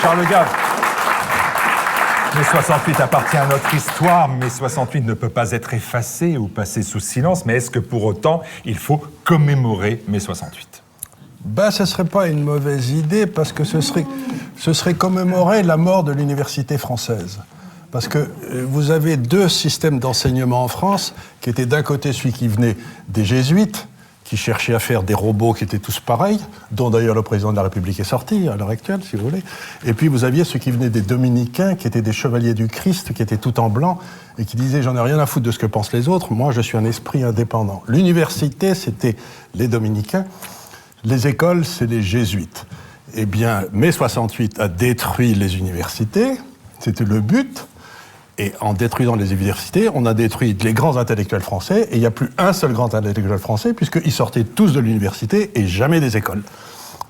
Charles Gave. Mai 68 appartient à notre histoire. Mai 68 ne peut pas être effacé ou passé sous silence. Mais est-ce que pour autant, il faut commémorer mai 68 ? Ben, ce ne serait pas une mauvaise idée parce que ce serait commémorer la mort de l'université française. Parce que vous avez deux systèmes d'enseignement en France qui étaient d'un côté celui qui venait des jésuites, qui cherchaient à faire des robots qui étaient tous pareils, dont d'ailleurs le président de la République est sorti à l'heure actuelle, si vous voulez. Et puis vous aviez ceux qui venaient des dominicains, qui étaient des chevaliers du Christ, qui étaient tout en blanc, et qui disaient « j'en ai rien à foutre de ce que pensent les autres, moi je suis un esprit indépendant ». L'université, c'était les dominicains, les écoles, c'est les jésuites. Eh bien, mai 68 a détruit les universités, c'était le but. Et en détruisant les universités, on a détruit les grands intellectuels français, et il n'y a plus un seul grand intellectuel français, puisqu'ils sortaient tous de l'université et jamais des écoles.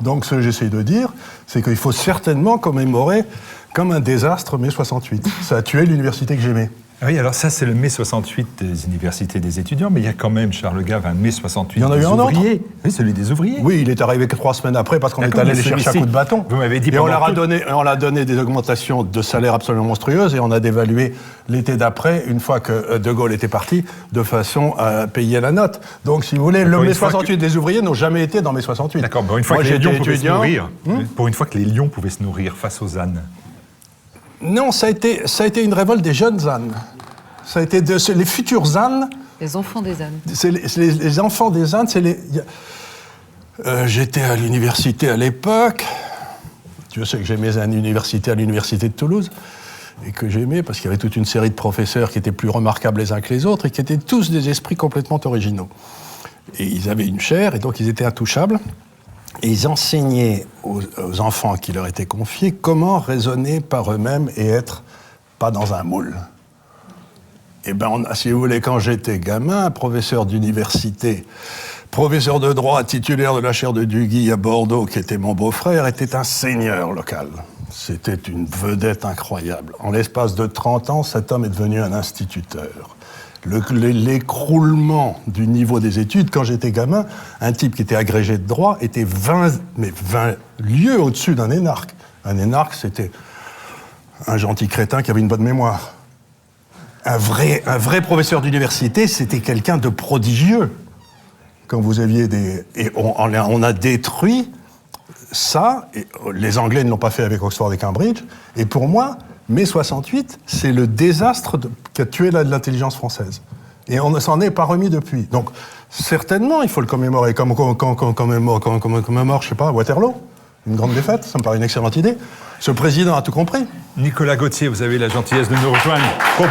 Donc ce que j'essaie de dire, c'est qu'il faut certainement commémorer comme un désastre mai 68. Ça a tué l'université que j'aimais. Oui, alors ça, c'est le mai 68 des universités des étudiants, mais il y a quand même, Charles Gave, un mai 68 il y en a des eu un ouvriers. autre. Oui, celui des ouvriers. Oui, il est arrivé que 3 semaines après, parce qu'on est allé les chercher à coups de bâton. Vous m'avez dit et on leur a donné des augmentations de salaire absolument monstrueuses, et on a dévalué l'été d'après, une fois que De Gaulle était parti, de façon à payer la note. Donc, si vous voulez, le mai 68 des ouvriers n'ont jamais été dans mai 68. D'accord, bon, une fois que les lions pouvaient se nourrir, pour une fois que les lions pouvaient se nourrir face aux ânes. Non, ça a été une révolte des jeunes ânes. Ça a été les futurs ânes. Les enfants des ânes. C'est les enfants des ânes. J'étais à l'université à l'époque. Dieu sait que j'aimais à l'université de Toulouse. Et que j'aimais parce qu'il y avait toute une série de professeurs qui étaient plus remarquables les uns que les autres et qui étaient tous des esprits complètement originaux. Et ils avaient une chaire et donc ils étaient intouchables. Et ils enseignaient aux enfants qui leur étaient confiés comment raisonner par eux-mêmes et être pas dans un moule. Eh bien, si vous voulez, quand j'étais gamin, professeur d'université, professeur de droit, titulaire de la chaire de Duguy à Bordeaux, qui était mon beau-frère, était un seigneur local. C'était une vedette incroyable. En l'espace de 30 ans, cet homme est devenu un instituteur. L'écroulement du niveau des études, quand j'étais gamin, un type qui était agrégé de droit était 20 lieues au-dessus d'un énarque. Un énarque, c'était un gentil crétin qui avait une bonne mémoire. Un vrai professeur d'université, c'était quelqu'un de prodigieux. Quand vous aviez Et on a détruit ça, et les Anglais ne l'ont pas fait avec Oxford et Cambridge, et pour moi, mai 68, c'est le désastre qui a tué l'intelligence française. Et on ne s'en est pas remis depuis. Donc, certainement, il faut le commémorer, comme on commémore, je sais pas, Waterloo. Une grande défaite, ça me paraît une excellente idée. Ce président a tout compris. Nicolas Gauthier, vous avez la gentillesse de nous rejoindre pour